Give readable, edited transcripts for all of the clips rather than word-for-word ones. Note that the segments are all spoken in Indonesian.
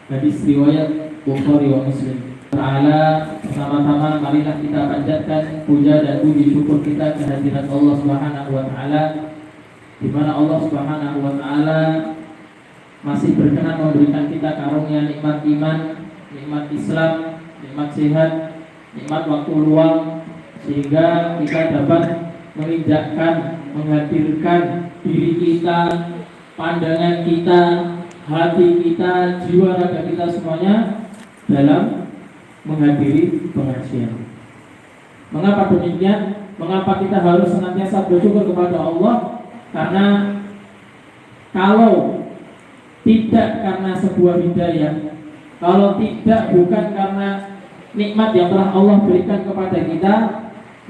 Hadis riwayat Bukhari wa Muslim. Ta'ala, pertama-tama marilah kita panjatkan puja dan puji syukur kita kehadirat Allah Subhanahu wa taala, di mana Allah Subhanahu wa taala masih berkenan memberikan kita karunia nikmat iman, nikmat Islam, nikmat sehat, nikmat waktu luang, sehingga kita dapat menginjakkan, menghadirkan diri kita, pandangan kita, hati kita, jiwa raga kita semuanya dalam menghadiri pengajian. Mengapa demikian? Mengapa kita harus senantiasa bersyukur kepada Allah? Karena kalau tidak karena sebuah hidayah, kalau tidak bukan karena nikmat yang telah Allah berikan kepada kita,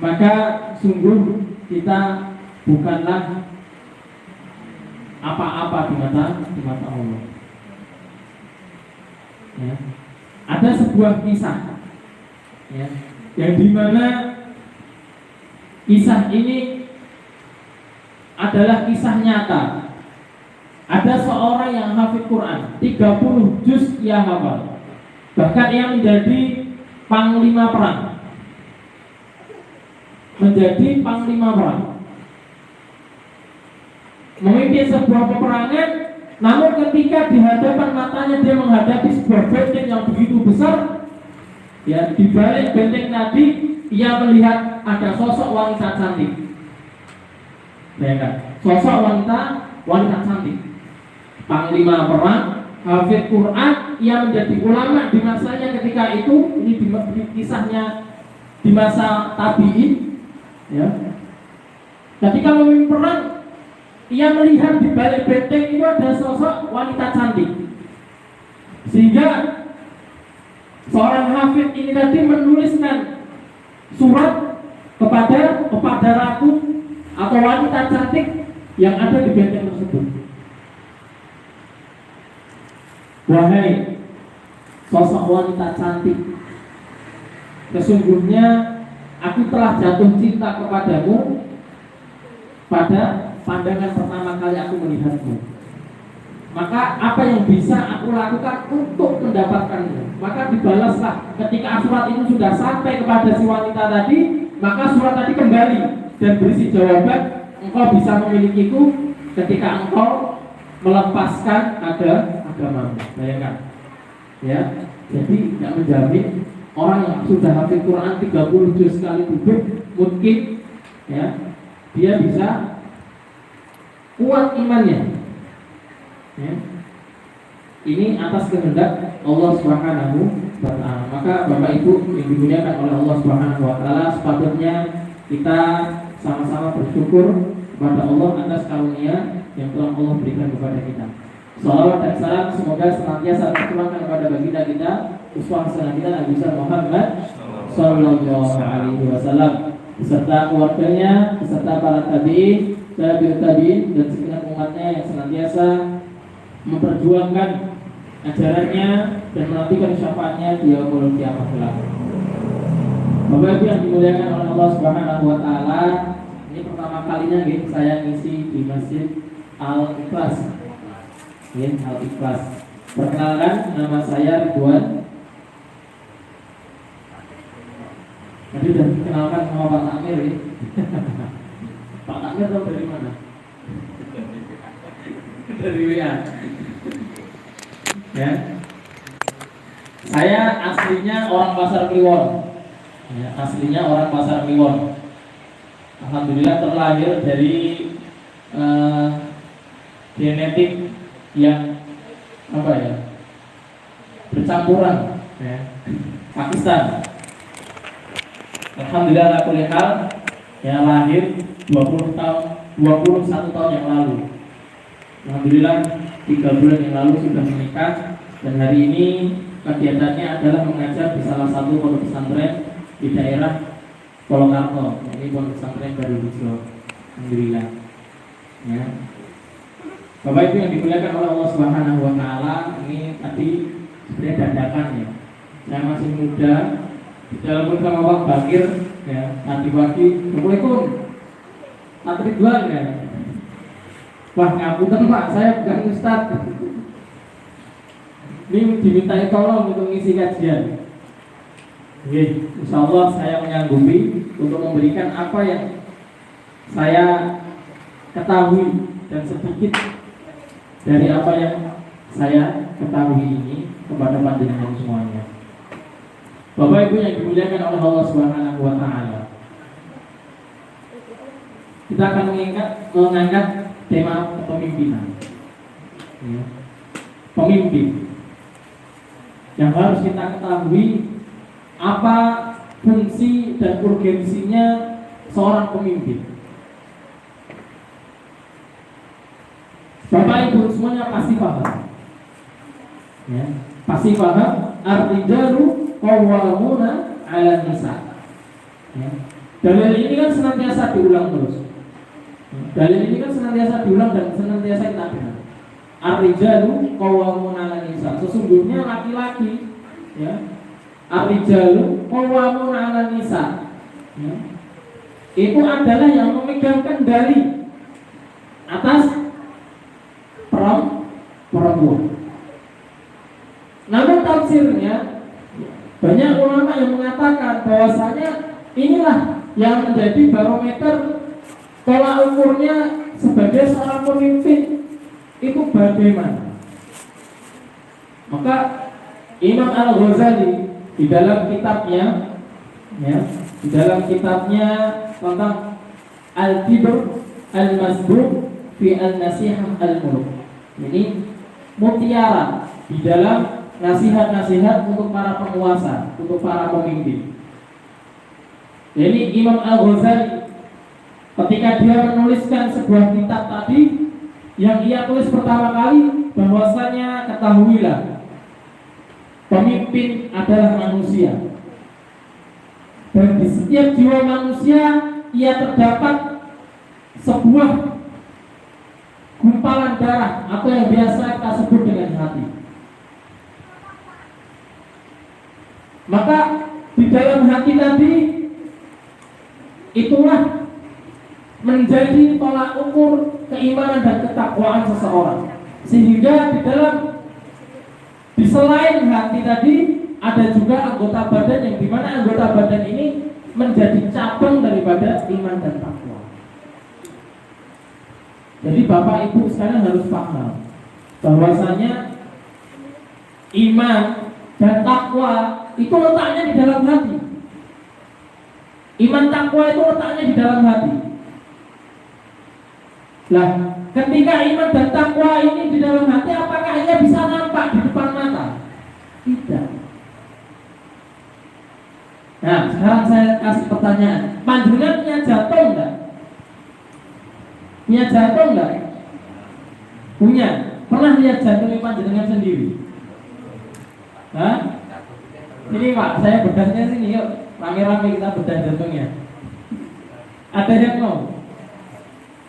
maka sungguh kita bukanlah apa-apa di mata Allah. Ya. Ada sebuah kisah, ya, yang dimana kisah ini adalah kisah nyata. Ada seorang yang hafid Quran, 30 juz ia hafal. Bahkan ia menjadi panglima perang. Menjadi panglima perang, memimpin sebuah peperangan. Namun ketika di hadapan matanya dia menghadapi sebuah benteng yang begitu besar, ya, di balik benteng tadi ia melihat ada sosok wanita cantik. Bayangkan, sosok wanita cantik, panglima perang, hafid Quran, ia menjadi ulama di masanya ketika itu. Ini di kisahnya di masa tabi'in, ya. Ketika memimpin perang, ia melihat di balik benteng itu ada sosok wanita cantik, sehingga seorang hafid ini tadi menuliskan surat kepada ratu atau wanita cantik yang ada di benteng tersebut. Wahai sosok wanita cantik, sesungguhnya aku telah jatuh cinta kepadamu pada pandangan pertama kali aku melihatmu. Maka apa yang bisa aku lakukan untuk mendapatkanmu? Maka dibalaslah. Ketika surat itu sudah sampai kepada si wanita tadi, maka surat tadi kembali dan berisi jawaban, engkau bisa memilikiku ketika engkau melepaskan agamamu. Bayangkan, ya. Jadi tidak menjamin orang yang sudah hafal Quran 30 juz sekali duduk mungkin, ya, dia bisa kuat imannya, ya. Ini atas kehendak Allah Subhanahu wa taala. Maka Bapak Ibu yang dimuliakan oleh Allah Subhanahu wa taala, sepatutnya kita sama-sama bersyukur kepada Allah atas karunia yang telah Allah berikan kepada kita. Salawat dan salam semoga senantiasa tercurahkan kepada baginda kita, uswah hasanah kita Nabi Muhammad sallallahu alaihi wasallam, beserta keluarganya, beserta para tabi'in, tabi'in dan segenap umatnya yang senantiasa memperjuangkan ajarannya dan menantikan syafaatnya di yaumul qiyamah kelak. Bapak Ibu yang dimuliakan oleh Allah Subhanahu wa taala, ini pertama kalinya saya ngisi di Masjid Al-Ikhlas. Ya, Al-Ikhlas. Perkenalkan, nama saya Ridwan. Tadi sudah dikenalkan sama Pak Takmir, ya. Pak Takmir tahu dari mana? Dari WA. Ya. Saya aslinya orang Pasar Kliwon. Ya, aslinya orang Pasar Kliwon. Alhamdulillah terlahir dari genetik yang bercampuran, ya. Pakistan. Alhamdulillah aku lihat yang lahir 21 tahun yang lalu. Alhamdulillah 3 bulan yang lalu sudah menikah, dan hari ini kegiatannya adalah mengajar di salah satu pondok pesantren di daerah Polokarto. Ini pondok pesantren baru hijau. Alhamdulillah. Ya. Bapak Ibu yang dimuliakan oleh Allah Subhanahu wa taala, ini tadi sebenarnya dadakan, ya. Saya masih muda, di dalam sama Pak Bakir, ya, tadi pagi, Assalamualaikum, Pak Ridwan, ya. Wah, ngapunten Pak, saya bukan Ustaz. Ini ini dimintai tolong untuk mengisi kajian. Oke, insya Allah saya menyanggupi untuk memberikan apa yang saya ketahui dan sedikit dari apa yang saya ketahui ini kepada panjenengan semuanya. Bapak Ibu yang dimuliakan oleh Allah Subhanahu wa taala. Kita akan mengangkat tema kepemimpinan. Ya. Pemimpin. Yang harus kita ketahui apa fungsi dan urgensinya seorang pemimpin. Bapak Ibu semuanya pasti paham. Ya, pasti paham ar-rijalu qawwamuna 'alan nisa. Ya. Dalil ini kan senantiasa diulang terus. Dalil ini kan senantiasa diulang dan senantiasa kita dengar. Ar-rijalu qawwamuna 'alan nisa. Sesungguhnya laki-laki, ya, ar-rijalu qawwamuna 'alan nisa. Ya. Itu adalah yang memegang kendali atas perempuan. Namun tafsirnya banyak ulama yang mengatakan bahwasanya inilah yang menjadi barometer tolak ukurnya sebagai seorang pemimpin itu bagaimana. Maka Imam Al-Ghazali di dalam kitabnya, ya, di dalam kitabnya tentang Al-Kibr Al-Masbuk fi Al-Nasihah Al-Muluk. Ini mutiara di dalam nasihat-nasihat untuk para penguasa, untuk para pemimpin. Jadi Imam Al-Ghazali ketika dia menuliskan sebuah kitab tadi, yang ia tulis pertama kali bahwasanya ketahuilah pemimpin adalah manusia, dan di setiap jiwa manusia ia terdapat sebuah gumpalan darah atau yang biasa kita sebut dengan hati. Maka di dalam hati tadi itulah menjadi tolak ukur keimanan dan ketakwaan seseorang. Sehingga di selain hati tadi ada juga anggota badan yang dimana anggota badan ini menjadi cabang daripada iman dan takwa. Jadi Bapak Ibu sekarang harus paham bahwasanya iman dan takwa itu letaknya di dalam hati. Iman takwa itu letaknya di dalam hati. Lah, ketika iman dan takwa ini di dalam hati, apakah ia bisa nampak di depan mata? Tidak. Nah, sekarang saya kasih pertanyaan. Panjenengan punya jantung enggak? Punya jantung enggak? Punya. Pernah lihat jantungnya panjenengan sendiri? Hah? Sini Pak, saya bedahnya sini yuk. Rame-rame kita bedah jantungnya. Ada yang mau?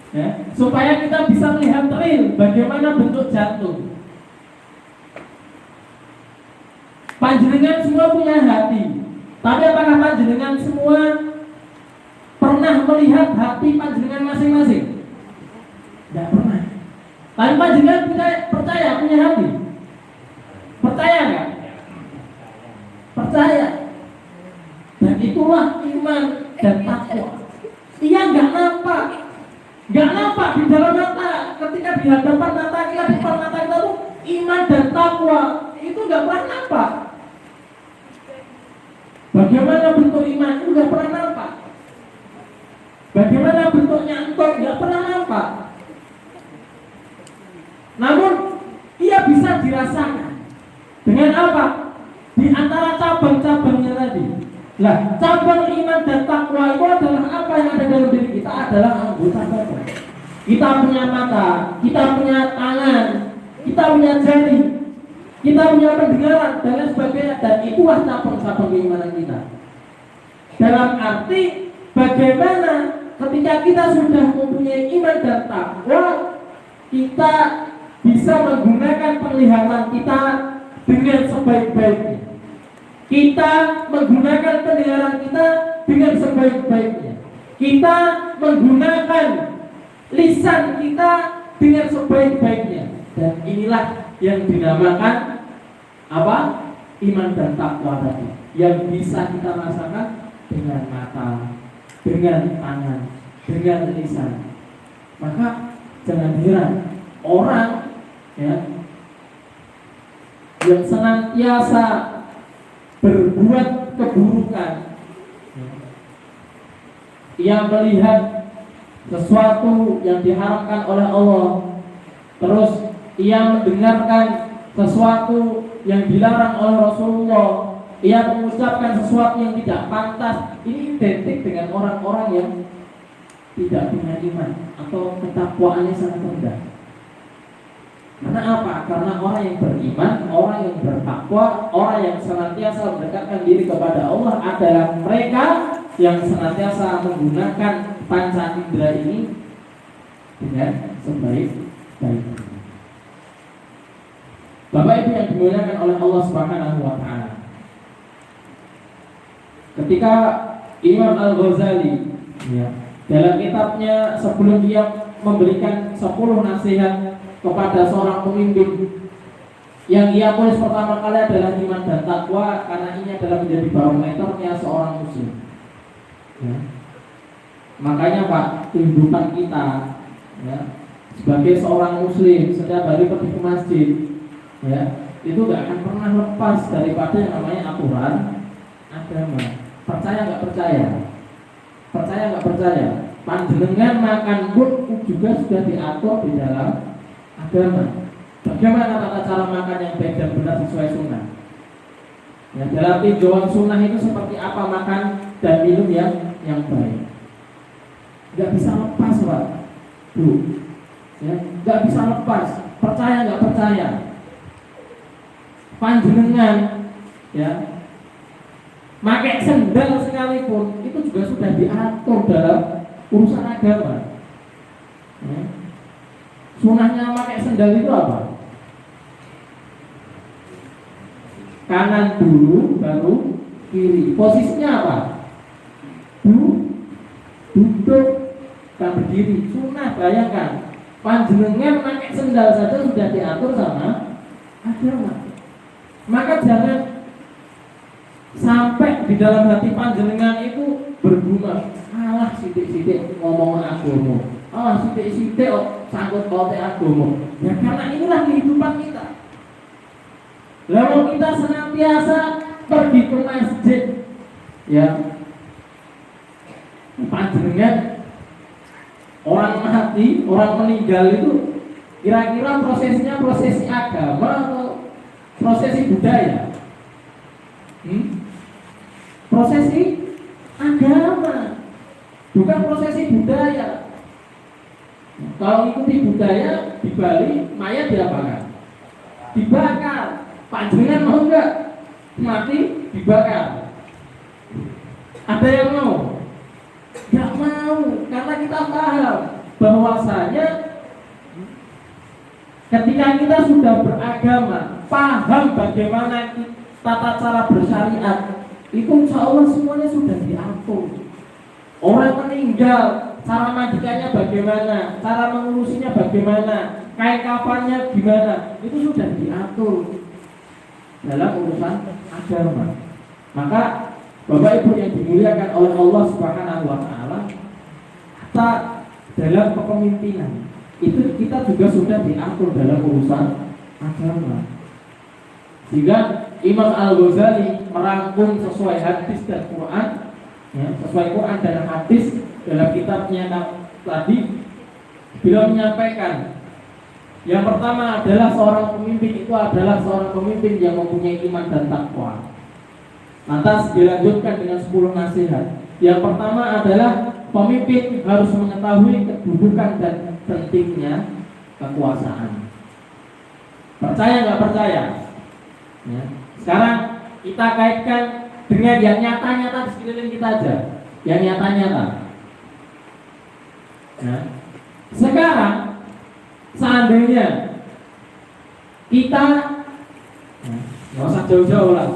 Ya, supaya kita bisa melihat real bagaimana bentuk jantung. Panjenengan semua punya hati, tapi apakah panjenengan semua pernah melihat hati panjenengan masing-masing? Tidak pernah. Tapi panjenengan percaya punya hati? Percaya nggak? Percaya. Dan itulah iman dan takwa. Ia nggak nampak. Gak nampak di dalam mata, ketika di hadapan mata kita, di depan mata kita tuh iman dan takwa itu gak pernah nampak. Bagaimana bentuk iman itu gak pernah nampak. Bagaimana bentuknya entok gak pernah nampak. Namun ia bisa dirasakan dengan apa? Di antara cabang-cabangnya tadi. Lah, cabang iman dan takwa itu adalah apa yang ada dalam diri kita, adalah anggota badan. Kita punya mata, kita punya tangan, kita punya jari, kita punya pendengaran dan lain sebagainya, dan itulah cabang-cabang keimanan kita. Dalam arti bagaimana ketika kita sudah mempunyai iman dan takwa, kita bisa menggunakan penglihatan kita dengan sebaik-baiknya. Kita menggunakan pendengaran kita dengan sebaik-baiknya. Kita menggunakan lisan kita dengan sebaik-baiknya. Dan inilah yang dinamakan apa? Iman dan takwa tadi yang bisa kita rasakan dengan mata, dengan tangan, dengan lisan. Maka jangan heran orang ya yang senantiasa berbuat keburukan, ia melihat sesuatu yang diharamkan oleh Allah, terus ia mendengarkan sesuatu yang dilarang oleh Rasulullah, ia mengucapkan sesuatu yang tidak pantas. Ini identik dengan orang-orang yang tidak punya iman atau ketakwaannya sangat rendah. Karena apa? Karena orang yang beriman, orang yang bertakwa, orang yang senantiasa mendekatkan diri kepada Allah adalah mereka yang senantiasa menggunakan panca indera ini dengan sebaik-baiknya. Bapak Ibu yang dimuliakan oleh Allah Subhanahu wa taala. Ketika Imam Al-Ghazali ya, dalam kitabnya sebelum dia memberikan 10 nasihat kepada seorang pemimpin, yang ia tulis pertama kali adalah iman dan takwa, karena ini adalah menjadi barometernya seorang muslim ya. Makanya Pak, kehidupan kita ya, sebagai seorang muslim setiap hari pergi ke masjid ya, itu gak akan pernah lepas daripada yang namanya aturan agama. Percaya nggak percaya? Percaya nggak percaya? Panjenengan makan pun juga sudah diatur di dalam agama. Bagaimana tata cara makan yang baik dan benar sesuai sunnah? Ya, dalam tinjauan sunnah itu seperti apa makan dan minum yang baik. Nggak bisa lepas Pak, Bu. Ya, nggak bisa lepas. Percaya nggak percaya? Panjenengan ya, pakai sendal sekalipun itu juga sudah diatur dalam urusan agama. Ya. Sunahnya pakai sendal itu apa? Kanan dulu, baru kiri. Posisinya apa? Duduk, tak berdiri. Sunah, bayangkan. Panjenengan pakai sendal saja sudah diatur sama agama. Maka jangan sampai di dalam hati panjenengan itu bergumam, alah sidik-sidik ngomong agama, alah sidik-sidik sangkut paute agama. Ya karena inilah kehidupan kita. Lalu kita senantiasa pergi ke masjid, ya panjenengan orang mati, orang meninggal itu kira-kira prosesnya prosesi agama atau prosesi budaya? Prosesi agama, bukan prosesi budaya. Kalau ikuti budaya di Bali, mayat diapakan? Dibakar. Panjenengan mau enggak mati dibakar? Ada yang mau? Enggak mau, karena kita paham bahwasanya ketika kita sudah beragama, paham bagaimana tata cara bersyariat, itu insya Allah semuanya sudah diatur. Orang meninggal, cara mandikannya bagaimana, cara mengurusinya bagaimana, kain kafannya gimana, itu sudah diatur dalam urusan agama. Maka Bapak Ibu yang dimuliakan oleh Allah Subhanahu wa taala, kita dalam kepemimpinan itu kita juga sudah diatur dalam urusan agama. Sehingga Imam Al-Ghazali merangkum sesuai hadis dan Quran ya, sesuai Quran dan hadis dalam kitabnya tadi. Beliau menyampaikan yang pertama adalah seorang pemimpin itu adalah seorang pemimpin yang mempunyai iman dan takwa. Lantas dilanjutkan dengan 10 nasihat. Yang pertama adalah pemimpin harus mengetahui kedudukan dan pentingnya kekuasaan. Percaya nggak percaya? Ya. Sekarang kita kaitkan dengan yang nyata-nyata di sekeliling kita aja, yang nyata-nyata. Nah, sekarang seandainya kita, nggak usah jauh-jauh lah,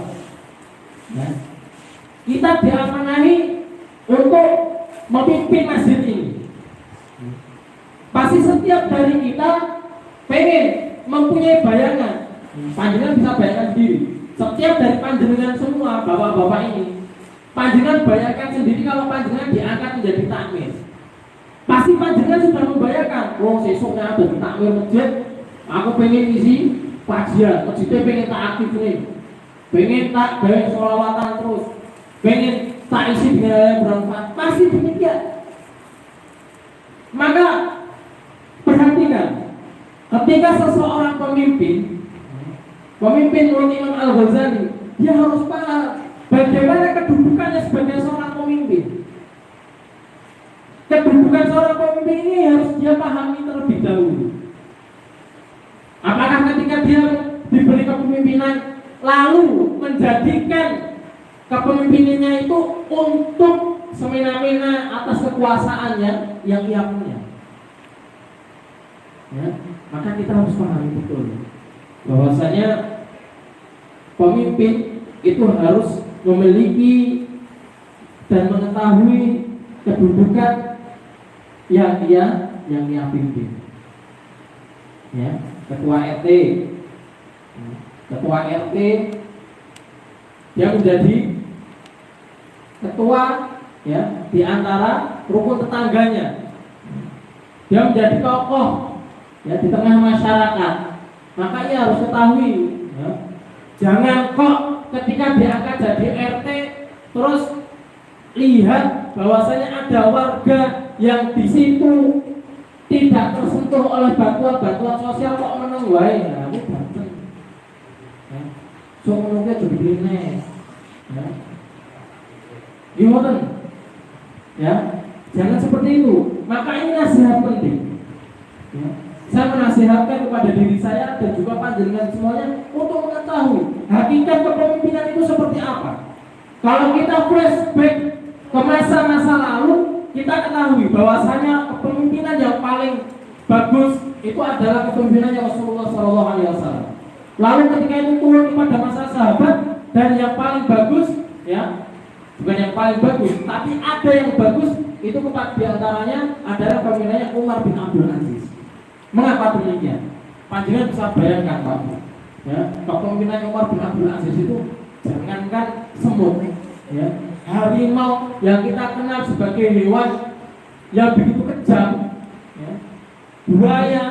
kita diamanahi untuk memimpin masjid ini. Pasti setiap dari kita pengen mempunyai bayangan Panjenengan bisa bayangkan sendiri. Setiap dari panjenengan semua bapak-bapak ini, panjenengan bayangkan sendiri kalau panjenengan diangkat menjadi takmir. Pasti panjenengan sudah membayangkan, oh sesuknya ada di takmir masjid, aku pengen isi kajian, masjidnya pengen tak aktif nih, pengen tak bayar sholawatan terus, pengen tak isi dengan hal yang bermanfaat. Pasti demikian. Maka perhatikan, ketika seseorang pemimpin menurut Imam Al-Ghazali, dia harus paham bagaimana kedudukannya sebagai seorang pemimpin. Kedudukan seorang pemimpin ini harus dia pahami terlebih dahulu. Apakah ketika dia diberi kepemimpinan lalu menjadikan kepemimpinannya itu untuk semena-mena atas kekuasaannya yang ia punya? Ya, maka kita harus pahami betul bahwasanya pemimpin itu harus memiliki dan mengetahui kedudukan yang dia pimpin. Ya, ketua RT, dia menjadi ketua ya di antara rukun tetangganya. Dia menjadi tokoh ya di tengah masyarakat. Maka ia harus ketahui ya, jangan kok ketika diangkat jadi RT terus lihat bahwasanya ada warga yang di situ tidak tersentuh oleh bantuan sosial kok meneng wae. Nah, aku banten. Ya. So menunggu jadi bine. Ya. Gimana? Ya, jangan seperti itu. Maka ini nasihat penting. Ya. Saya menasihatkan kepada diri saya dan juga panjenengan semuanya untuk mengetahui hakikat kepemimpinan itu seperti apa. Kalau kita flashback ke masa-masa lalu, kita ketahui bahwasanya kepemimpinan yang paling bagus itu adalah kepemimpinannya Rasulullah SAW. Lalu ketika itu turun kepada masa sahabat, dan yang paling bagus, ya bukan yang paling bagus, tapi ada yang bagus itu kepada diantaranya adalah kepemimpinannya Umar bin Abdul Aziz. Mengapa demikian? Panjenengan bisa bayangkan Pak, ya kepemimpinan Umar bin Abdul Aziz itu jangankan semut, ya harimau yang kita kenal sebagai hewan yang begitu kejam, ya, buaya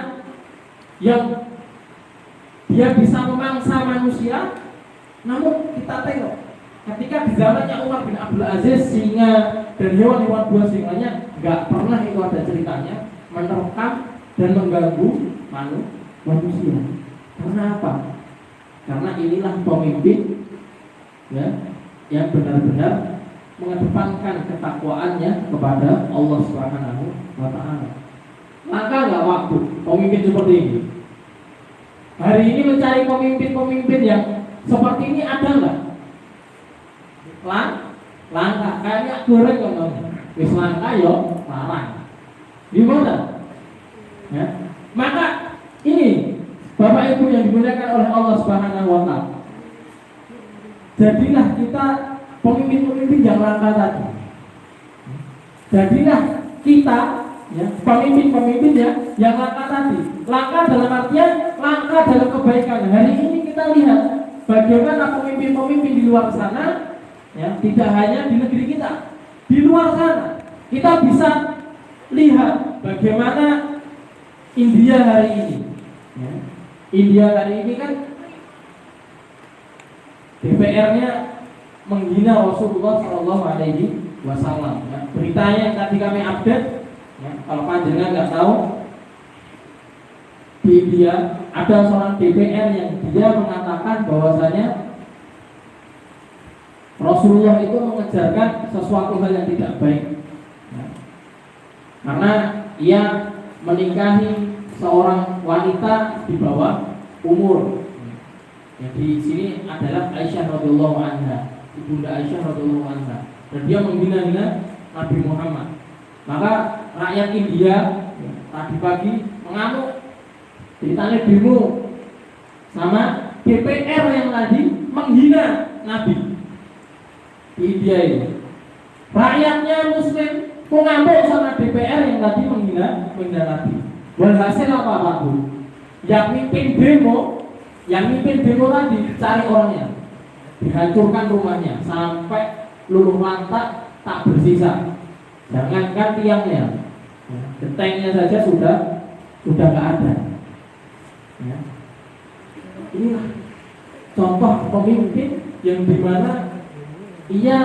yang dia bisa memangsa manusia, namun kita tengok ketika di zamannya Umar bin Abdul Aziz, singa dan hewan-hewan buas singanya nggak pernah itu ada ceritanya menerkam dan mengganggu manusia. Karena apa? Karena inilah pemimpin ya, yang benar-benar mengedepankan ketakwaannya kepada Allah Subhanahu wa Ta'ala. Maka nggak waktu pemimpin seperti ini. Hari ini mencari pemimpin-pemimpin yang seperti ini ada nggak? Langka, kayaknya goreng kan? Wis langka yo larang. Gimana? Ya. Maka ini Bapak Ibu yang dimuliakan oleh Allah Subhanahu wa Ta'ala, jadilah kita pemimpin-pemimpin yang langka tadi. Jadilah kita ya, pemimpin-pemimpin yang langka tadi. Langka dalam artian langka dalam kebaikan. Hari ini kita lihat bagaimana pemimpin-pemimpin di luar sana, ya, tidak hanya di negeri kita, di luar sana kita bisa lihat bagaimana India hari ini. Ya. India hari ini kan DPR-nya menghina Rasulullah Shallallahu Alaihi Wasallam. Ya. Beritanya yang tadi kami update, ya, kalau panjenengan nggak tahu, di India ada seorang DPR yang dia mengatakan bahwasanya Rasulullah itu mengejarkan sesuatu hal yang tidak baik, ya. Karena ia menikahi seorang wanita di bawah umur. Yang di sini adalah Aisyah radhiyallahu anha, ibunda Aisyah radhiyallahu anha, dan dia menghina-hina Nabi Muhammad. Maka rakyat India ya, tadi pagi mengamuk, ditanya demo sama DPR yang tadi menghina Nabi di India ini. Rakyatnya Muslim mengamuk sama DPR yang tadi menghina Nabi. Walhasil apa Pak Bu? Yang mimpin demo Yang mimpin demo tadi cari orangnya, dihancurkan rumahnya sampai luluh lantak tak bersisa. Jangankan tiangnya, gentengnya saja sudah nggak ada. Ya. Inilah contoh pemimpin yang dimana ia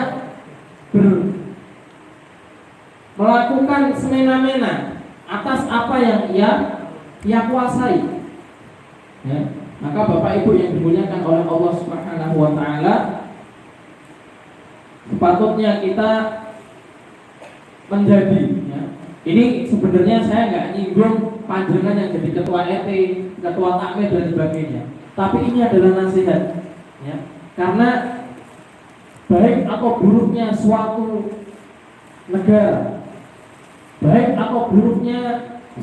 melakukan semena-mena atas apa yang ia kuasai. Ya. Maka Bapak Ibu yang dimuliakan oleh Allah Subhanahu wa taala, sepatutnya kita menjadi, ya. Ini sebenarnya saya nggak nyinggung panjenengan yang jadi ketua RT, ketua takmir dan sebagainya. Tapi ini adalah nasihat, ya. Karena baik atau buruknya suatu negara, baik atau buruknya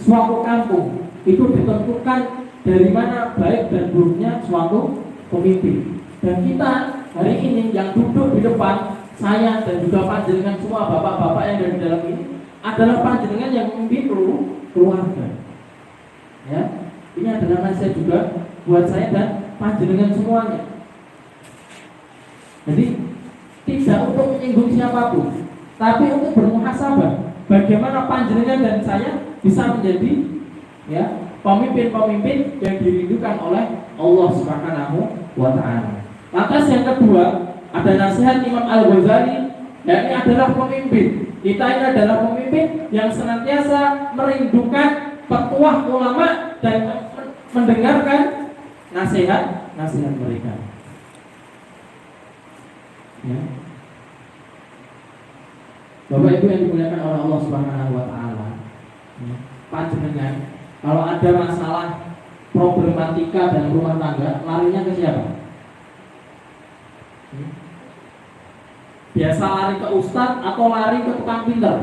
suatu kampung, itu ditentukan dari mana baik dan buruknya suatu pemimpin. Dan kita hari ini yang duduk di depan, saya dan juga panjenengan semua bapak-bapak yang ada di dalam ini adalah panjenengan yang memimpin keluarga. Ya, ini adalah nasihat juga buat saya dan panjenengan semuanya. Jadi tidak untuk menyinggung siapapun, tapi untuk bermuhasabah bagaimana panjenengan dan saya bisa menjadi, ya, pemimpin-pemimpin yang dirindukan oleh Allah Subhanahu wa taala. Lantas yang kedua, ada nasihat Imam Al-Ghazali, yakni adalah pemimpin. Kita ini adalah pemimpin yang senantiasa merindukan petuah ulama dan mendengarkan nasihat mereka. Ya. Bapak Ibu yang dimuliakan oleh Allah Subhanahu wa taala, ya, panjenengan kalau ada masalah problematika dalam rumah tangga, larinya ke siapa? Biasa lari ke ustadz atau lari ke tukang pinter,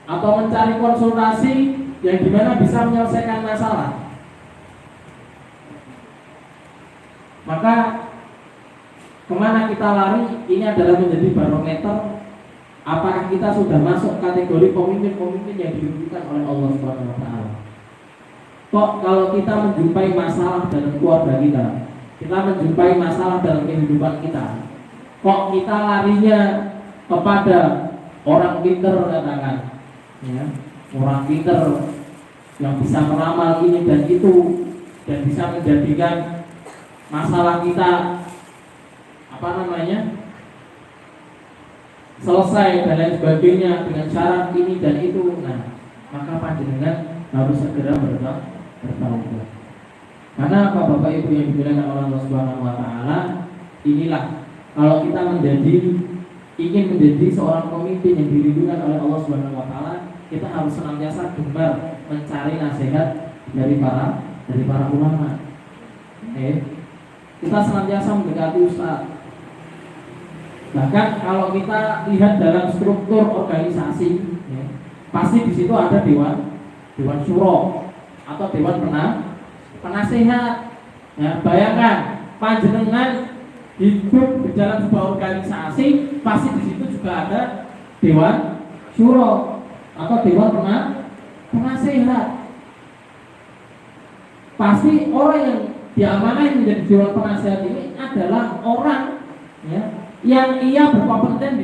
atau mencari konsultasi yang dimana bisa menyelesaikan masalah. Maka kemana kita lari? Ini adalah menjadi barometer apakah kita sudah masuk kategori pemimpin-pemimpin yang dirindukan oleh Allah Subhanahu wa taala. Kok kalau kita menjumpai masalah dalam keluarga kita menjumpai masalah dalam kehidupan kita, kok kita larinya kepada orang pinter, katakan, ya, orang pinter yang bisa meramal ini dan itu dan bisa menjadikan masalah kita selesai dan lain sebagainya dengan syarat ini dan itu. Nah, maka panjenengan harus segera bertaubat. Karena apa, Bapak Ibu yang dimuliakan oleh Allah Subhanahu wa taala, inilah kalau kita ingin menjadi seorang pemimpin yang dirindukan oleh Allah Subhanahu wa taala, kita harus senantiasa gemar mencari nasihat dari para ulama. Kita senantiasa mendekati ustaz. Bahkan kalau kita lihat dalam struktur organisasi, ya, pasti di situ ada dewan syuro atau dewan penasehat. Ya, bayangkan panjenengan hidup di dalam sebuah organisasi, pasti di situ juga ada dewan syuro atau dewan penasehat. Pasti orang yang diamanahi menjadi dewan penasehat ini adalah orang, ya, yang ia berkompeten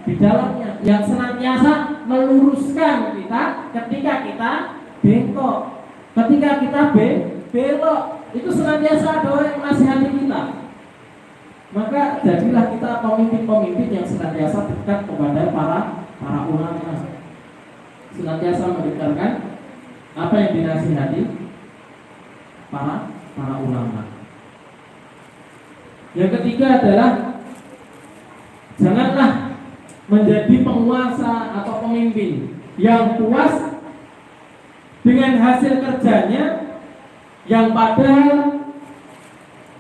di dalamnya, yang senantiasa meluruskan kita ketika kita bengkok, ketika kita belok, itu senantiasa ada orang yang menasihati kita. Maka jadilah kita pemimpin-pemimpin yang senantiasa dekat kepada para ulama, senantiasa mendengarkan apa yang dinasihati para ulama. Yang ketiga adalah janganlah menjadi penguasa atau pemimpin yang puas dengan hasil kerjanya, yang padahal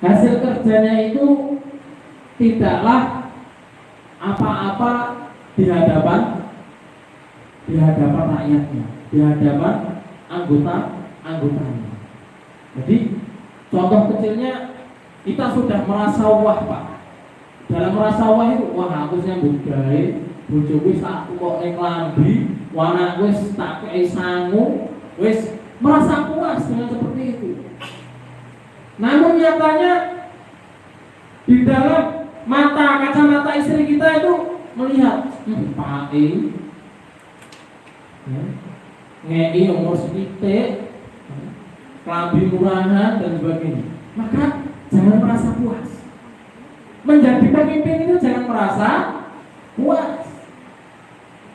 hasil kerjanya itu tidaklah apa-apa di hadapan rakyatnya, di hadapan anggotanya. Jadi contoh kecilnya, kita sudah merasa wah, Pak. Dalam merasa wah itu, wah aku nyambut gawe, bojoku sak kok ning klambi, wana wis tak kei sangu, wis merasa puas dengan seperti itu. Namun nyatanya di dalam kacamata istri kita itu melihat pakai ngei umur sedikit, kelambi murahan dan sebagainya. Maka jangan merasa puas. Menjadi pemimpin itu jangan merasa puas.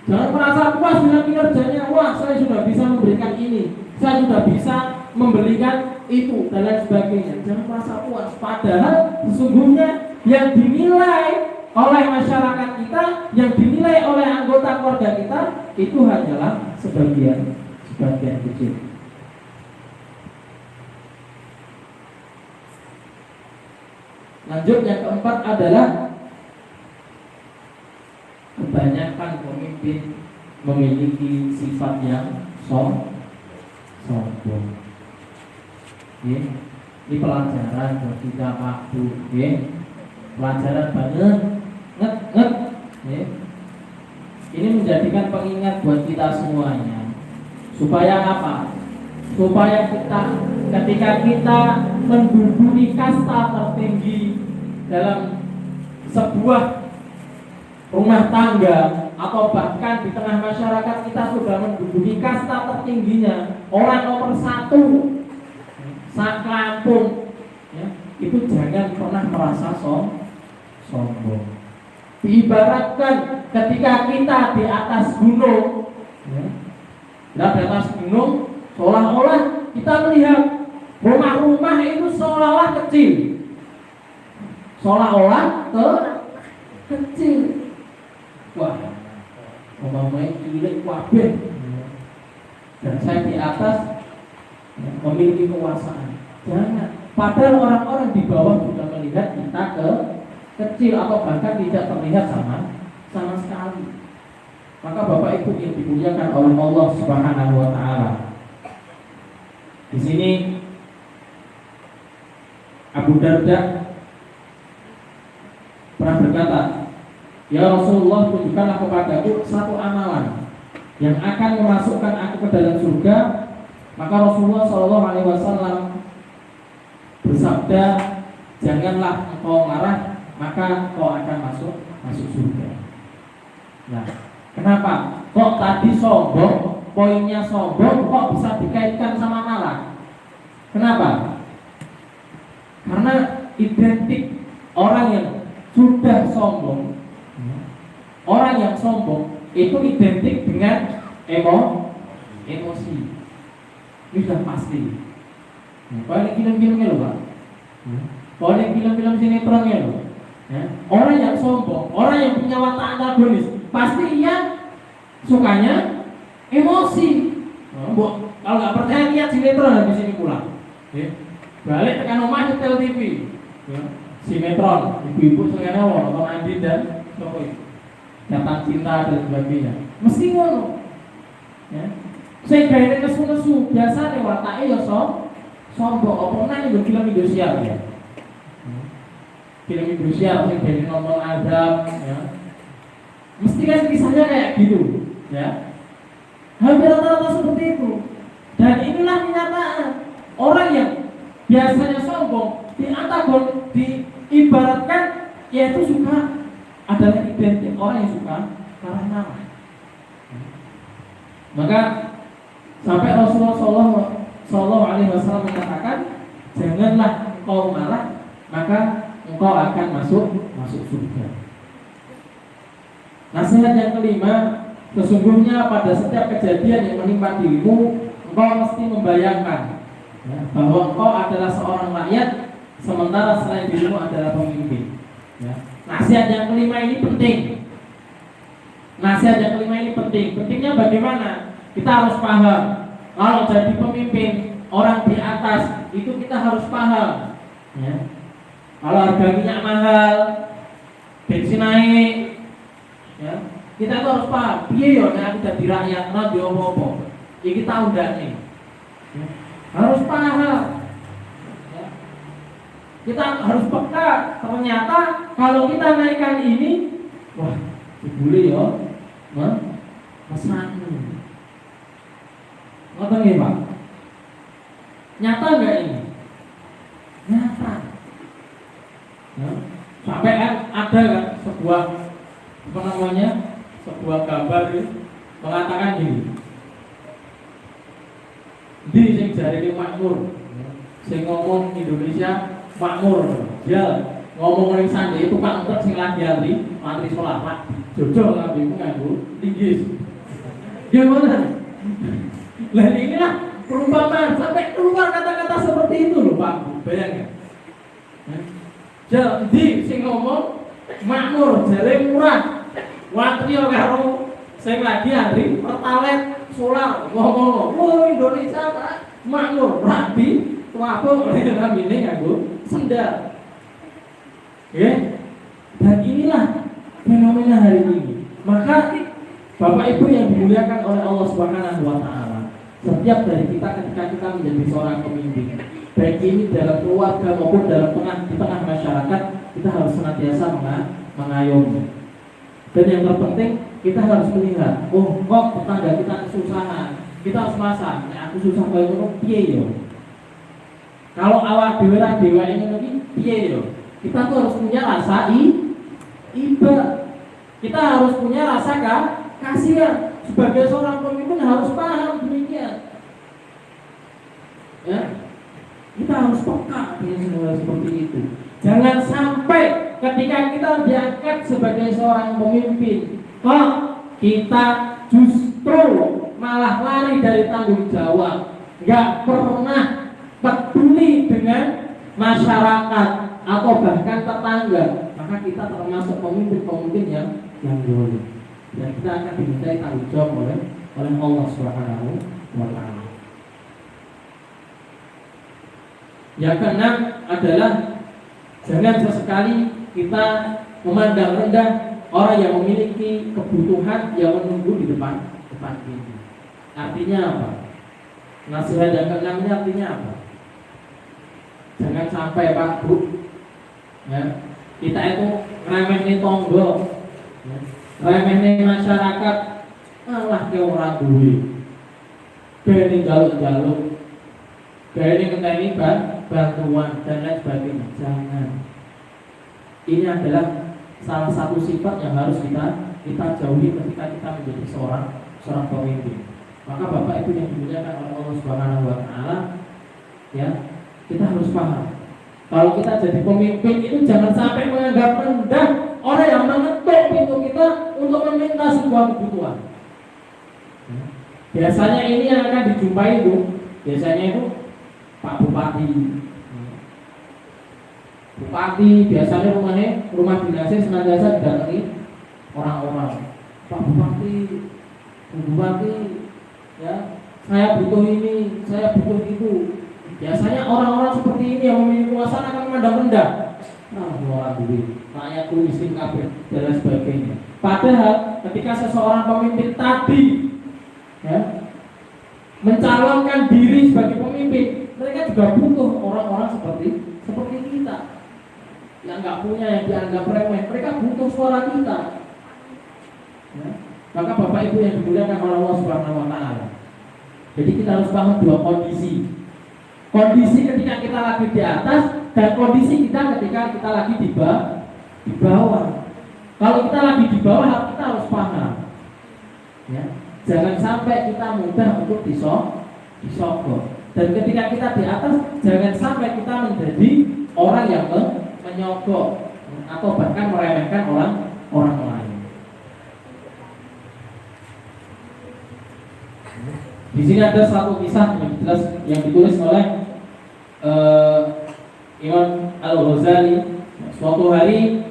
Jangan merasa puas dengan kinerjanya. Wah, saya sudah bisa memberikan ini, saya sudah bisa memberikan itu dan lain sebagainya. Jangan merasa puas. Padahal sesungguhnya yang dinilai oleh masyarakat kita, yang dinilai oleh anggota keluarga kita, itu hanyalah sebagian kecil. Lanjut, yang keempat adalah kebanyakan pemimpin memiliki sifat yang sombong. Ini pelajaran buat kita waktu, pelajaran banget, nget. Ini menjadikan pengingat buat kita semuanya. Supaya apa? Supaya kita ketika kita menduduki kasta tertinggi dalam sebuah rumah tangga atau bahkan di tengah masyarakat, kita sudah menduduki kasta tertingginya, orang nomor 1 sakampung, itu jangan pernah merasa sombong. Diibaratkan ketika kita di atas gunung, di atas gunung seolah-olah kita melihat rumah-rumah itu seolah-olah kecil, kecil. Wah, rumah-rumahnya cilik kabeh, dan saya di atas memiliki kekuasaan. Jangan. Padahal orang-orang di bawah sudah melihat kita kecil atau bahkan tidak terlihat sama sekali. Maka Bapak Ibu yang dimuliakan oleh Allah Subhanahu wa taala. Di sini Abu Darda pernah berkata, "Ya Rasulullah, tunjukkanlah kepadaku satu amalan yang akan memasukkan aku ke dalam surga." Maka Rasulullah SAW bersabda, "Janganlah engkau marah, maka engkau akan masuk surga." Nah, kenapa? Kok tadi sombong, poinnya sombong, kok bisa dikaitkan sama marah? Kenapa? Karena identik orang yang sudah sombong, orang yang sombong itu identik dengan emosi. Ini sudah pasti. Paling film-filmnya loh Pak. Paling film-film sinetronnya loh. Orang yang sombong, orang yang punya watak antagonis, pasti ia sukanya emosi. Kalau nggak percaya lihat sinetron habis ini pulang. Balik tekan rumah nyetel TV. Sinetron, ibu-ibu sengaja nonton Andi dan Sokoy, Datang Cinta dan sebagainya. Mesti ngono. Saya gaya nesu-nesu biasa nih watake ya sombong. Apa nang yo film Indonesia ya. Film Indonesia yang dari nonton Azab ya. Mesti kan kisahnya kayak gitu ya. Hampir rata-rata seperti itu. Dan inilah kenyataan. Orang yang biasanya sombong diibaratkan yaitu suka adalah identik orang yang suka marah-marah. Maka sampai Rasulullah Shallallahu Alaihi Wasallam mengatakan, janganlah engkau marah, maka engkau akan masuk surga. Nasihat yang kelima, sesungguhnya pada setiap kejadian yang menimpa dirimu, engkau mesti membayangkan bahwa engkau adalah seorang rakyat, sementara selain dirimu adalah pemimpin. Nasihat yang kelima ini penting. Nasihat yang kelima ini penting. Pentingnya bagaimana? Kita harus paham. Kalau jadi pemimpin orang di atas itu kita harus paham. Kalau harga minyak mahal, bensin naik, kita tuh harus paham. Piye yo nek aku dadi rakyat ora yo apa-apa. Iki tahu ndak nih? Harus paham. Kita harus peka. Ternyata kalau kita naikkan ini, wah, boleh yo. Mesra. Ngoten nggih, Pak. Nyata enggak ini? ada kan sebuah apa namanya, sebuah gambar mengatakan gini, di sing jarene makmur, sing ngomong Indonesia makmur, ya ngomong ning sandi itu Pak Entek sing lagi antri sholat Pak, jojol lah bingung nganggo Inggris. Gimana? Lah inilah perumpamaan sampai keluar kata-kata seperti itu loh Pak, bayangkan. Jadi sing ngomong makmur, jare murah, watrio karo sing lagi antri pertalet solar ngomong, "Wah, Indonesia Pak, makmur, rapi, wapo ngene nganggo sendal." Ya. Dan inilah fenomena hari ini. Maka Bapak Ibu yang dimuliakan oleh Allah Subhanahu wa taala, setiap dari kita ketika kita menjadi seorang pemimpin, baik ini dalam keluarga maupun di tengah masyarakat, kita harus senantiasa mengayomi. Dan yang terpenting kita harus melihat, oh kok tetangga kita kesusahan, kita harus masak. Aku susah kaya ngono piye yo? Kalau awak dhewe ngono iki piye yo? Kita tuh harus punya rasa iba. Kita harus punya rasa kasihan. Sebagai seorang pemimpin harus paham demikian. Ya, kita harus peka dengan hal seperti itu. Jangan sampai ketika kita diangkat sebagai seorang pemimpin, kok kita justru malah lari dari tanggung jawab, nggak pernah peduli dengan masyarakat atau bahkan tetangga, maka kita termasuk pemimpin-pemimpin yang zalim. Dan kita akan dimintai tanggung jawab oleh Allah Subhanahu wa taala. Yang keenam adalah jangan sesekali kita memandang rendah orang yang memiliki kebutuhan yang menunggu di depan pintu. Artinya apa? Nasihat yang keenam ini artinya apa? Jangan sampai Pak Bu, ya, kita itu ngeremehin tonggo, ya, ngeremehin masyarakat, alah ke orang duwe, beni jaluk-jaluk, beni ngenteni bantuan dan lain sebagainya. Jangan. Ini adalah salah satu sifat yang harus kita jauhi ketika kita menjadi seorang pemimpin. Maka Bapak Ibu yang dimuliakan oleh Allah Subhanahu wa taala, ya, kita harus paham. Kalau kita jadi pemimpin itu jangan sampai menganggap rendah orang yang mengetuk pintu kita untuk meminta sebuah kebutuhan. Biasanya ini yang akan dijumpai itu, biasanya itu Pak Bupati. Bupati biasanya rumah dinasnya senantiasa didatangi orang-orang. Pak Bupati, ya, saya butuh ini, saya butuh itu. Biasanya orang-orang seperti ini yang memiliki kuasa akan memandang rendah. Orang duit, rakyatku miskin kabeh dan lain sebagainya. Padahal ketika seseorang pemimpin tadi, ya, mencalonkan diri sebagai pemimpin, mereka juga butuh orang-orang seperti kita yang nggak punya, yang dianggap remeh. Mereka butuh suara kita. Ya. Maka Bapak Ibu yang dimuliakan oleh Allah Subhanahu wa taala. Jadi kita harus paham dua kondisi. Kondisi ketika kita lagi di atas dan kondisi kita ketika kita lagi di bawah. Kalau kita lagi di bawah, kita harus paham. Ya. Jangan sampai kita mudah untuk disogok. Dan ketika kita di atas, jangan sampai kita menjadi orang yang menyogok atau bahkan meremehkan orang lain. Di sini ada satu kisah yang ditulis oleh Imam Al-Ghazali. Suatu hari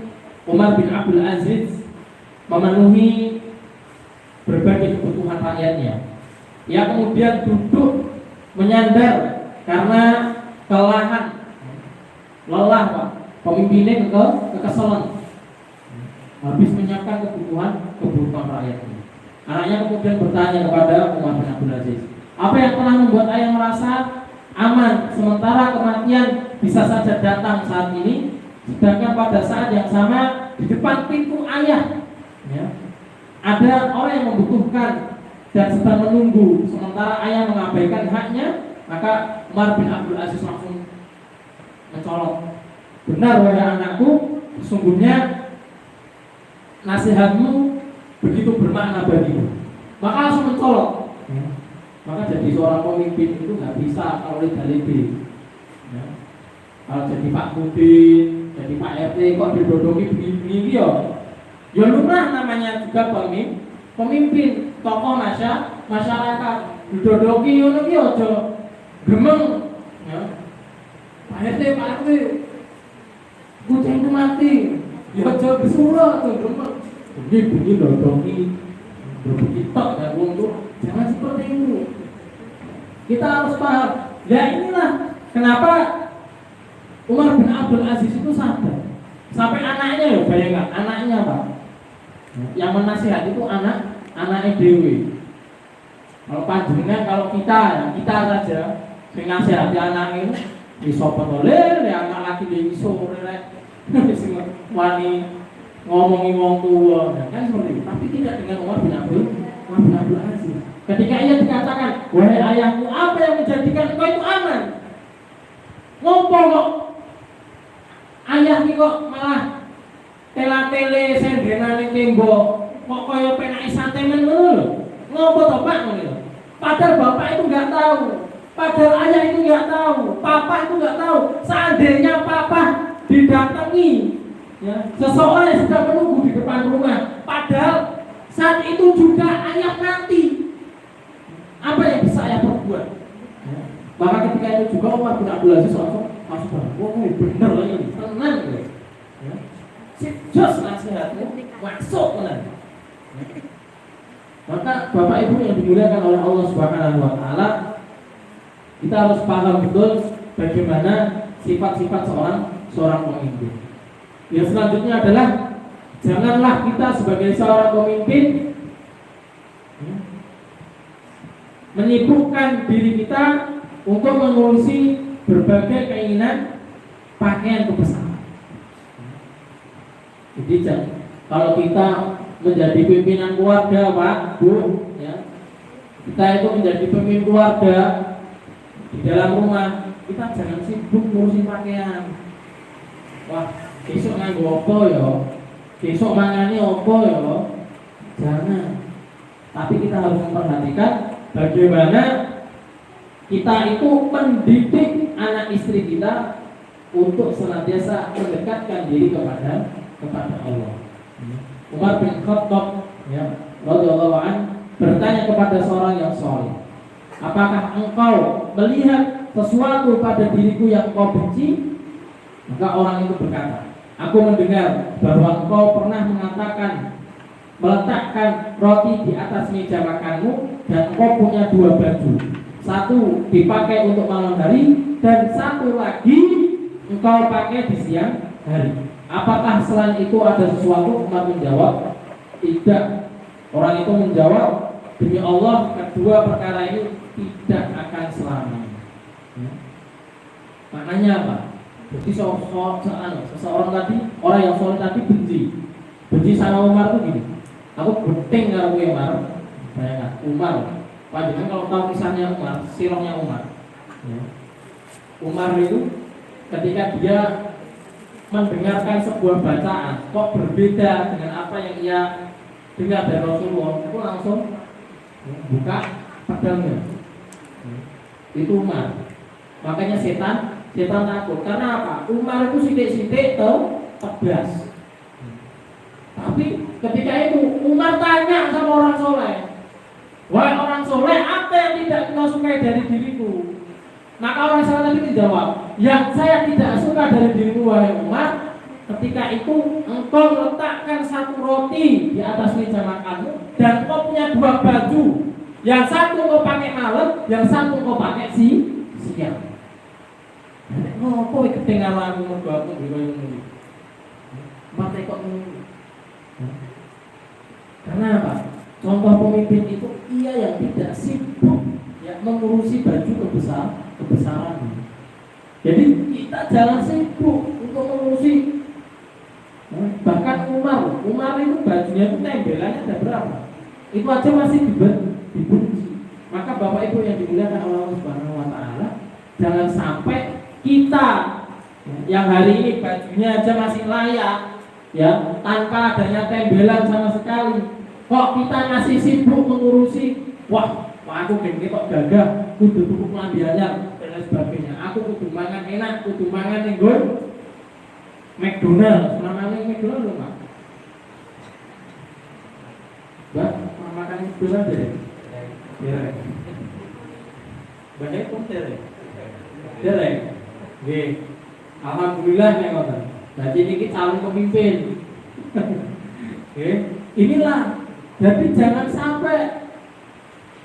Umar bin Abdul Aziz memenuhi berbagai kebutuhan rakyatnya. Ia kemudian duduk menyandar karena kelelahan, lelah Pak. Pemimpinnya kekesalan, habis menyiapkan kebutuhan rakyatnya. Anaknya kemudian bertanya kepada Umar bin Abdul Aziz, apa yang pernah membuat ayah merasa aman sementara kematian bisa saja datang saat ini, sedangkan pada saat yang sama di depan pintu ayah, ya, ada orang yang membutuhkan dan sedang menunggu sementara ayah mengabaikan haknya. Maka Umar bin Abdul Aziz langsung mencolok, benar wahai anakku, sesungguhnya nasihatmu begitu bermakna bagimu, maka langsung mencolok. Maka jadi seorang pemimpin itu nggak bisa kalau lidah-lidah. Ya. Kalau jadi Pak Budin, jadi Pak RT kok didodoki begini ya lumrah namanya juga pemimpin tokoh masyarakat didodoki ngono ki aja gemeng. Ya. Pak RT kucing itu mati, ya aja bersurah aja gemeng. Begini dodoki kita dan untuk jangan seperti itu. Kita harus paham. Ya inilah kenapa Umar bin Abdul Aziz itu sadar. Sampai anaknya ya, bayangkan anaknya Pak. Yang menasihat itu anaknya Dewi. Kalau panjenengan, kalau kita saja sing nasihati anak ini iso petole, anak laki dia iso rek. Sing wani ngomongi wong tua, kan seperti itu. Tapi tidak dengan Umar bin Abdul Aziz. Ketika ia dikatakan, wahai ayahku, apa yang menjadikan engkau itu aman? Ngopo kok ayah ini kok malah tela-tele sendenane tembok, kok kaya penake santemen ngono lho. Ngopo to Pak ngono? Padahal bapak itu enggak tahu, padahal ayah itu enggak tahu, papa itu enggak tahu. Seandainya papa didatangi ya, seseorang yang sedang menunggu di depan rumah, padahal saat itu juga ayah mati, apa yang bisa ayah perbuat? Ya. Maka ketika itu juga Umar bin Abdul Aziz langsung wah bener ini, tenang ya. Jos nasihatmu masuk tenang. Maka Bapak Ibu yang dimuliakan oleh Allah Subhanahu wa taala, kita harus paham betul bagaimana sifat-sifat seorang pemimpin. Yang selanjutnya adalah janganlah kita sebagai seorang pemimpin menyibukkan diri kita untuk mengurusi berbagai keinginan pakaian kebesaran. Jadi kalau kita menjadi pimpinan keluarga Pak, Bu, ya, kita itu menjadi pemimpin keluarga di dalam rumah, kita jangan sibuk ngurusin pakaian. Wah, besok nganggo apa ya? Besok mangane apa ya? Jangan. Tapi kita harus memperhatikan bagaimana kita itu mendidik anak istri kita untuk senantiasa mendekatkan diri kepada Allah. Umar bin Khattab ya, radhiyallahu anhu bertanya kepada seorang yang saleh, apakah engkau melihat sesuatu pada diriku yang kau benci? Maka orang itu berkata, aku mendengar bahwa engkau pernah meletakkan roti di atas meja makanmu dan engkau punya 2 baju, satu dipakai untuk malam hari dan satu lagi engkau pakai di siang hari. Apakah selain itu ada sesuatu? Umar menjawab, tidak. Orang itu menjawab, demi Allah kedua perkara ini tidak akan selamanya. Maknanya apa? Jadi seseorang tadi, orang yang soleh tadi benci sama Umar itu gini. Aku beting karo Umar. Bayangkan Umar. Panjenengan kalau tahu kisahnya Umar, sirahnya Umar. Umar itu ketika dia mendengarkan sebuah bacaan kok berbeda dengan apa yang ia dengar dari Rasulullah, itu langsung buka pedangnya. Itu Umar. Makanya setan takut. Karena apa? Umar itu sidik-sidik tegas. Tapi ketika itu Umar tanya sama orang soleh, wahai orang soleh, apa yang tidak kau sukai dari diriku? Maka orang soleh tadi menjawab, yang saya tidak suka dari dirimu wahai Umar, ketika itu engkau letakkan satu roti di atas meja makanmu dan kau punya 2 baju, yang satu kau pakai malam, yang satu kau pakai siang. Ngopo kedengaran aku mergo aku ngene. Mate kok ngene. Karena apa? Contoh pemimpin itu ia yang tidak sibuk ya mengurusi baju kebesaran. Jadi kita jangan sibuk untuk mengurusi. Bahkan Umar itu bajunya itu tembelannya ada berapa? Itu aja masih dibenci. Maka Bapak Ibu yang dimuliakan Allah Subhanahu wa taala, jangan sampai kita yang hari ini bajunya aja masih layak, ya, tanpa adanya tembelan sama sekali. Kok kita masih sibuk mengurusi, wah, aku gini kok gagah, kudu tuku klambi anyar dan lain sebagainya. Aku kudu mangan enak, kudu mangan ning McDonald, namanya McDonald lho, Pak. Mbak, makan McDonald deh. Ya. Banyak pun derek. Derek. Nggih. Alhamdulillah nek ngoten. Dadi niki calon pemimpin. Oke, inilah. Jadi jangan sampai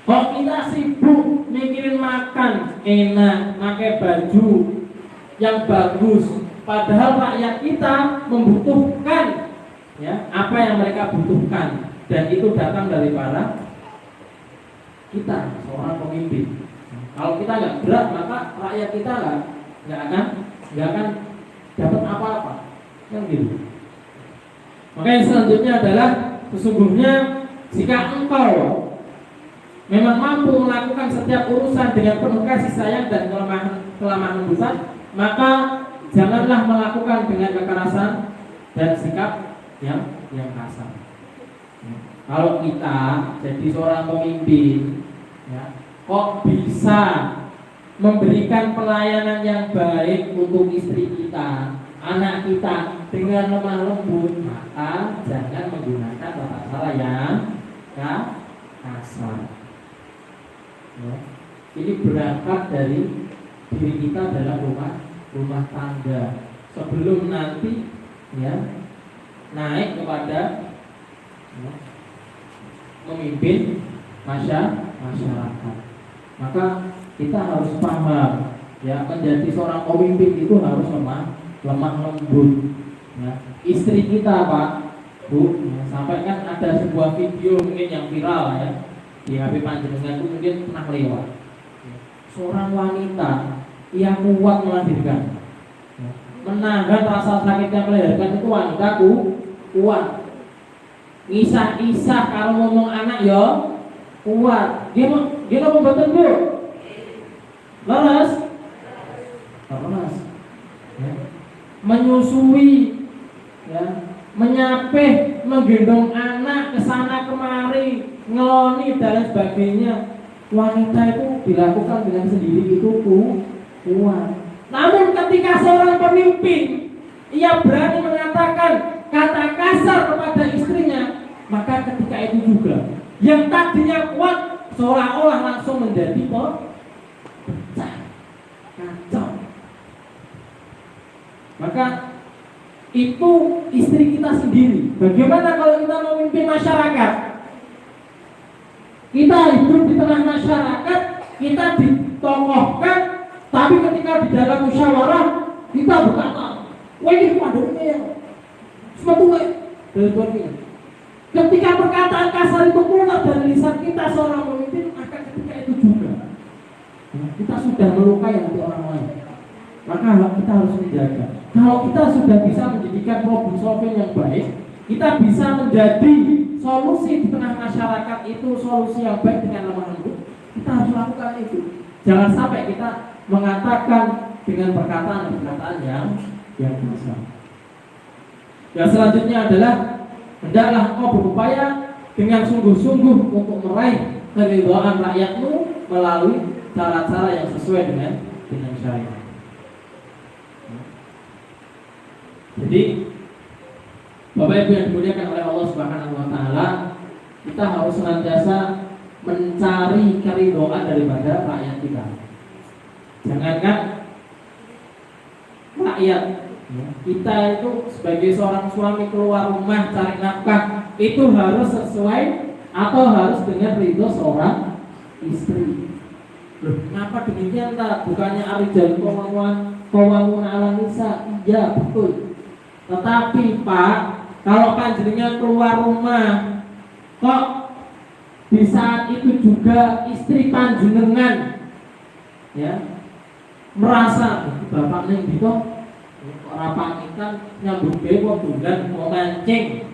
kok kita sibuk mikirin makan enak, pakai baju yang bagus, padahal rakyat kita membutuhkan ya apa yang mereka butuhkan, dan itu datang dari para kita seorang pemimpin. Kalau kita nggak gerak, maka rakyat kita nggak akan dapat apa-apa, kan gitu. Maka yang selanjutnya adalah sesungguhnya jika engkau memang mampu melakukan setiap urusan dengan penuh kasih sayang dan kelemahan lembut, maka janganlah melakukan dengan kekerasan dan sikap yang kasar. Kalau kita jadi seorang pemimpin, ya, kok bisa memberikan pelayanan yang baik untuk istri kita, anak kita dengan lemah lembut, maka jangan menggunakan tata cara yang kasar. Ya. Ini berangkat dari diri kita dalam rumah tangga sebelum nanti ya naik kepada ya, memimpin masyarakat. Maka kita harus paham ya, menjadi seorang pemimpin itu harus lemah lembut ya. Istri kita Pak Bu ya, sampai kan ada sebuah video mungkin yang viral ya di HP panjenengan itu mungkin pernah lewat ya. Seorang wanita yang kuat melahirkan ya. Menahan rasa sakitnya melahirkan itu wanita kuat. Isah kalau ngomong anak ya kuat. Dia ngomong betul Bu. Leres ya. Menyusui ya, menyapih, menggendong anak kesana kemari, ngeloni dan lain sebagainya. Wanita itu dilakukan dengan sendiri itu kuat. Namun ketika seorang pemimpin ia berani mengatakan kata kasar kepada istrinya, maka ketika itu juga yang tadinya kuat seolah-olah langsung menjadi pecah, kacau. Maka itu istri kita sendiri. Bagaimana kalau kita memimpin masyarakat? Kita hidup di tengah masyarakat, kita ditokohkan, tapi ketika di dalam musyawarah kita berkata, wah ini padanya ya, sebetulnya dari sebagainya. Ketika perkataan kasar itu keluar dari lisan kita seorang pemimpin, maka ketika itu juga kita sudah melukai hati orang lain. Maka kita harus menjaga. Kalau kita sudah bisa menjadikan problem solving yang baik, kita bisa menjadi solusi di tengah masyarakat itu solusi yang baik dengan lemah lembut. Kita harus lakukan itu. Jangan sampai kita mengatakan dengan perkataan yang kasar. Dan selanjutnya adalah hendaklah engkau berupaya dengan sungguh-sungguh untuk meraih keridhaan rakyatmu melalui cara-cara yang sesuai dengan syariat. Jadi Bapak Ibu yang dimuliakan oleh Allah Subhanahu wa taala, kita harus senantiasa mencari keridhaan daripada rakyat kita. Jangankan rakyat, kita itu sebagai seorang suami keluar rumah cari nafkah itu harus sesuai atau harus dengan ridho seorang istri. Loh, kenapa demikian tak? Bukannya ar-rijalu qawwamuna 'alan nisa? Iya, betul. Tetapi Pak, kalau panjenengan keluar rumah, kok di saat itu juga istri panjenengan ya merasa bapak neng gitu, orang pamitan nyambut gawe bulan mau mancing,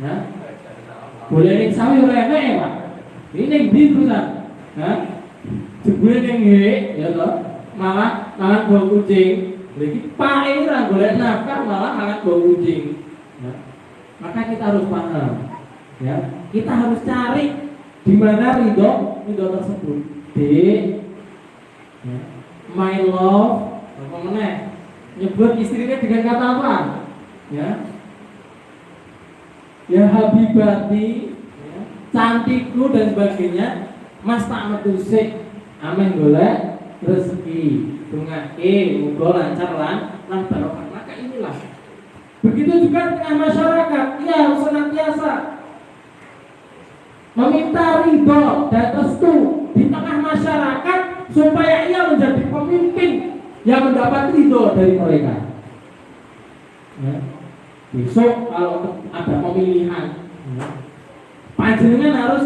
ya boleh ning sawi rene Pak, ini di tulisan, jebule ning ya toh, malah buah kucing. Lagi pae ra golek nafkah malah hangat bau kucing. Ya. Maka kita harus paham, ya. Kita harus cari di mana ridho tersebut. Ya. My love, apa meneh? Nyebut istrinya dengan kata apa? Ya. Ya habibati, ya. Cantikku dan sebagainya. Mas tak metu sik. Amin golek rezeki. Dungake muga lancar lan barokah. Maka inilah. Begitu juga dengan masyarakat, ia harus senantiasa meminta ridho dan restu di tengah masyarakat supaya ia menjadi pemimpin yang mendapat ridho dari mereka. Ya. Besok kalau ada pemilihan, ya, panjenengan harus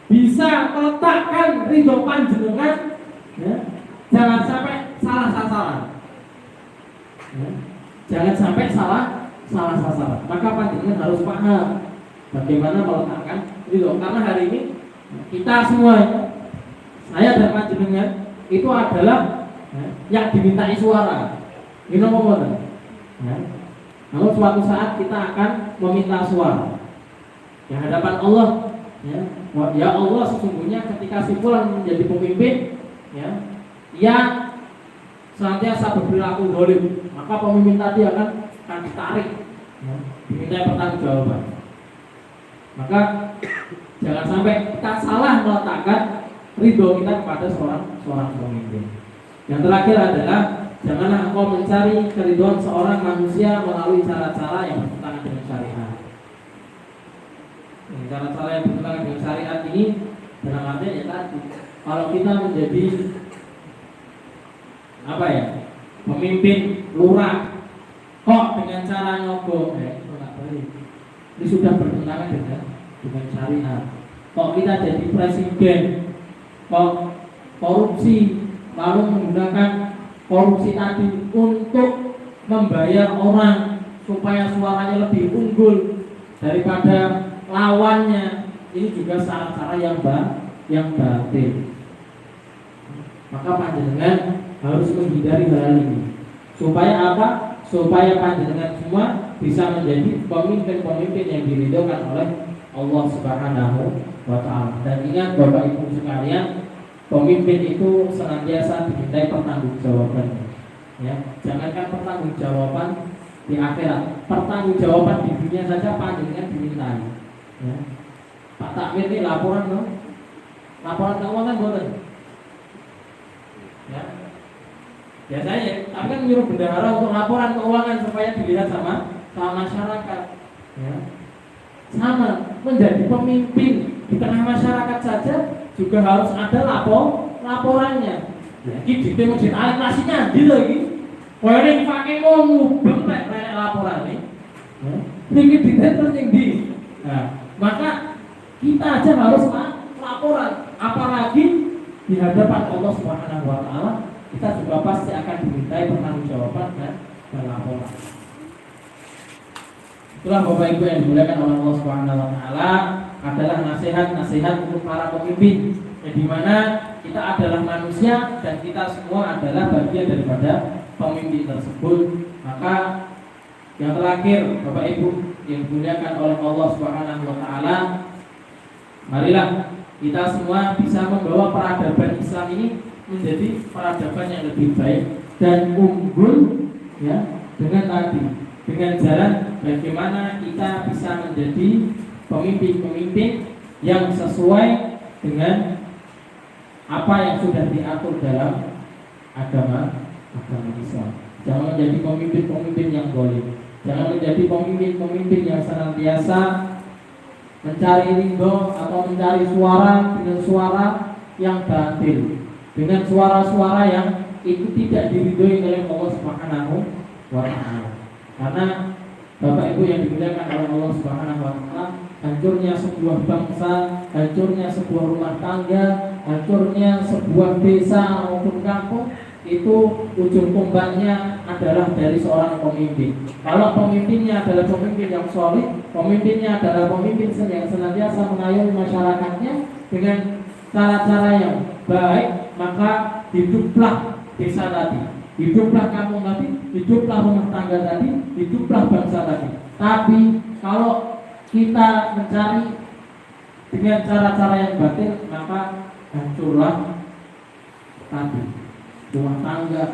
bisa meletakkan ridho panjenengan, ya. Jangan sampai salah sasaran, ya. Jangan sampai salah sasaran. Maka panjenengan harus paham bagaimana meletakkan ridho. Karena hari ini kita semua, saya dan panjenengan itu adalah, ya, yang dimintai suara. You know what? Ya. Namun suatu saat kita akan meminta suara di hadapan Allah. Ya, ya Allah, sesungguhnya ketika si fulan menjadi pemimpin, ya, yang senantiasa berperilaku zalim, maka pemimpin tadi akan ditarik, ya, diminta pertanggungjawaban. Maka jangan sampai kita salah meletakkan ridho kita kepada seorang pemimpin. Yang terakhir adalah janganlah engkau mencari keridhaan seorang manusia melalui cara-cara yang bertentangan dengan syariat. Cara-cara yang bertentangan dengan syariat ini dalam artian ya tadi, kalau kita menjadi apa ya, pemimpin lurah, kok dengan cara nyogok, ini sudah bertentangan dengan syariat. Kok kita jadi presiden, kok korupsi, lalu menggunakan korupsi tadi untuk membayar orang supaya suaranya lebih unggul daripada lawannya, ini juga cara-cara yang batil. Maka panjenengan harus menghindari hal ini. Supaya apa? Supaya panjenengan semua bisa menjadi pemimpin-pemimpin yang diridhokan oleh Allah Subhanahu wa Ta'ala. Dan ingat Bapak Ibu sekalian, pemimpin itu senantiasa dimintai pertanggungjawaban. Ya, jangankan pertanggungjawaban di akhirat, pertanggungjawaban di dunia saja panjenengan dimintai. Ya. Pak Takmir ini laporan dong, laporan keuangan boleh. Ya, biasanya, tapi kan menyuruh bendahara untuk laporan keuangan supaya dilihat sama masyarakat. Ya. Sama, menjadi pemimpin di tengah masyarakat saja juga harus ada laporannya. Iki ditemu ditarik nasinya ndi lagi. Kowe ning pakai mau ngubeng nek laporane. Niki diteter ning ndi. Nah, maka kita aja harus laporan, apalagi di hadapan Allah Subhanahu wa Ta'ala, kita juga pasti akan dimintai pertanggungjawaban dan laporan. Itulah Bapak Ibu yang dimuliakan oleh Allah Subhanahu wa Ta'ala, adalah nasihat-nasihat untuk para pemimpin, di mana kita adalah manusia dan kita semua adalah bagian daripada pemimpin tersebut. Maka yang terakhir Bapak Ibu yang dimuliakan oleh Allah Subhanahu wa Ta'ala, marilah kita semua bisa membawa peradaban Islam ini menjadi peradaban yang lebih baik dan unggul, ya, dengan jalan bagaimana kita bisa menjadi pemimpin-pemimpin yang sesuai dengan apa yang sudah diatur dalam agama Islam. Jangan menjadi pemimpin-pemimpin yang zalim. Jangan menjadi pemimpin-pemimpin yang senantiasa mencari ridho atau mencari suara dengan suara yang batil, dengan suara-suara yang itu tidak diridhoi oleh Allah Subhanahu wa Ta'ala. Karena Bapak Ibu yang dimuliakan oleh Allah Subhanahu wa Ta'ala, hancurnya sebuah bangsa, hancurnya sebuah rumah tangga, hancurnya sebuah desa maupun kampung, itu ujung tombaknya adalah dari seorang pemimpin. Kalau pemimpinnya adalah pemimpin yang solid, pemimpinnya adalah pemimpin yang senantiasa mengayomi masyarakatnya dengan cara-cara yang baik, maka hiduplah desa tadi. hiduplah kampung tadi, hiduplah rumah tangga tadi, hiduplah bangsa tadi. Tapi kalau kita mencari dengan cara-cara yang batil, maka hancurlah tadi rumah tangga,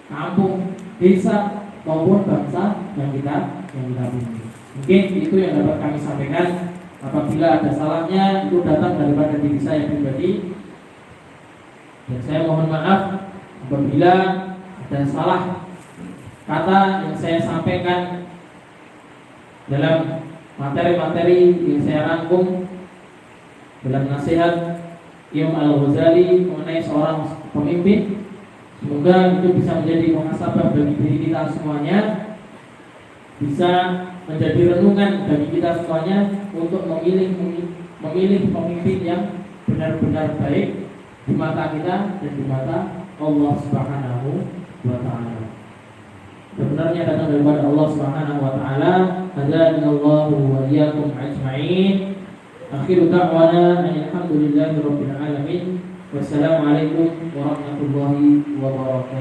kampung, desa maupun bangsa yang kita pilih. Mungkin itu yang dapat kami sampaikan. Apabila ada salahnya, itu datang daripada diri saya pribadi, dan saya mohon maaf apabila ada salah kata yang saya sampaikan dalam materi-materi yang saya rangkum dalam nasihat Imam Al-Ghazali mengenai seorang pemimpin. Semoga itu bisa menjadi muhasabah bagi diri kita semuanya, bisa menjadi renungan bagi kita semuanya untuk memilih pemimpin yang benar-benar baik di mata kita dan di mata Allah Subhanahu wa taala. Sebenarnya datang daripada Allah Subhanahu wa taala. Hadzallahu wa iyyakum ajma'in. Akhiru da'wana alhamdulillahi rabbil alamin. Wassalamualaikum warahmatullahi wabarakatuh.